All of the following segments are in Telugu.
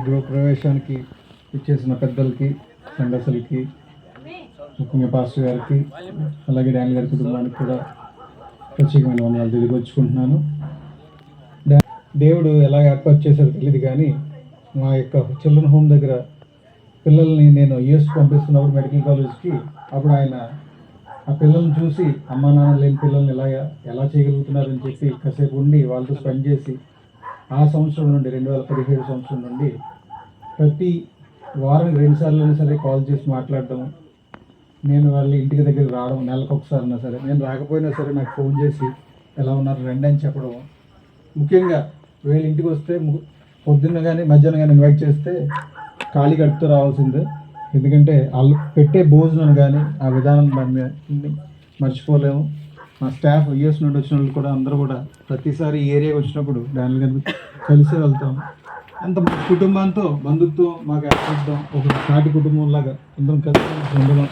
గృహప్రవేశానికి ఇచ్చేసిన పెద్దలకి, సంఘస్థులకి, ముఖ్యంగా పాస్టర్ గారికి, అలాగే డానియల్ గారి కుటుంబానికి కూడా ప్రత్యేకమైన వందనాలు తెలియపరుచుకుంటున్నాను. దేవుడు ఎలా ఏర్పాటు చేశారో తెలియదు, కానీ మా యొక్క చిల్డ్రన్ హోమ్ దగ్గర పిల్లల్ని నేను యూఎస్ పంపిస్తున్నప్పుడు మెడికల్ కాలేజ్కి, అప్పుడు ఆయన ఆ పిల్లల్ని చూసి అమ్మా నాన్న లేని పిల్లల్ని ఎలా చేయగలుగుతున్నారని చెప్పి కాసేపు ఉండి వాళ్ళతో స్పెండ్ చేసి, ఆ సంవత్సరం నుండి 2017 సంవత్సరం నుండి ప్రతి వారం 2 సార్లు సరే కాల్ చేసి మాట్లాడడం, నేను వాళ్ళ ఇంటికి దగ్గర రావడం, నెలకు ఒకసారి అయినా సరే, నేను రాకపోయినా సరే నాకు ఫోన్ చేసి ఎలా ఉన్నారు రండి అని చెప్పడం. ముఖ్యంగా వీళ్ళ ఇంటికి వస్తే పొద్దున్న కానీ మధ్యాహ్నం కానీ ఇన్వైట్ చేస్తే ఖాళీ కడుపుతో రావాల్సిందే, ఎందుకంటే వాళ్ళు పెట్టే భోజనం కానీ ఆ విధానం మర్చిపోలేము. మా స్టాఫ్ యూఎస్ నుండి వచ్చిన వాళ్ళు కూడా అందరూ కూడా ప్రతిసారి ఈ ఏరియాకి వచ్చినప్పుడు డానియల్ గారిని కలిసే వెళ్తాం. అంత కుటుంబంతో బంధుత్వం మాకు ఏర్పడడం, ఒక సాటి కుటుంబంలాగా అందరం కలిసి ఉండడం,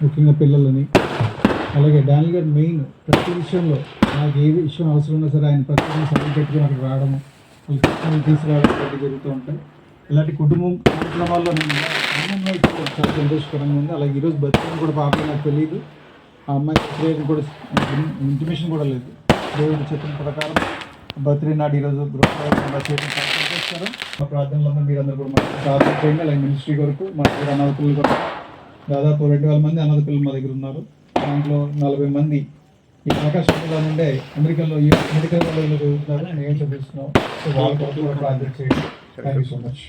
ముఖ్యంగా పిల్లలని. అలాగే డానియల్ గారు మెయిన్ ప్రతి విషయంలో నాకు ఏ విషయం అవసరం ఉన్నా సరే ఆయన ప్రతి సభలు పెట్టుకుని అక్కడ రావడము, వాళ్ళకి తీసుకురావడం ప్రతి జరుగుతూ ఉంటాయి. ఇలాంటి కుటుంబం కార్యక్రమాల్లో నేను ఆనందంగా చాలా సంతోషకరంగా ఉంది. అలాగే ఈరోజు బర్త్డే కూడా పాప నాకు తెలియదు, ఆ అమ్మాయి బర్త్డే కూడా ఇంటిమేషన్ కూడా లేదు. దేవుడు చెప్పిన ప్రకారం బర్త్డే నాడు ఈరోజు గృహప్రవేశం చేయడం చాలా సంతోషకరం. మా ప్రార్థనలో మీరందరూ కూడా మాకు ప్రార్థన చేయండి. అలాగే మినిస్ట్రీ కొరకు మా దగ్గర అనాథ పిల్లలు కూడా దాదాపు 2000 మంది అనాథ పిల్లలు మా దగ్గర ఉన్నారు. దాంట్లో 40 మంది ఈ ఆకాశంలో నుండే అమెరికాలో మెడికల్ కాలేజ్లో చదువుతున్నారు, నేను చదివిస్తున్నాం. సో వాళ్ళ కొరకు కూడా ప్రార్థన చేయండి. Thank you so much.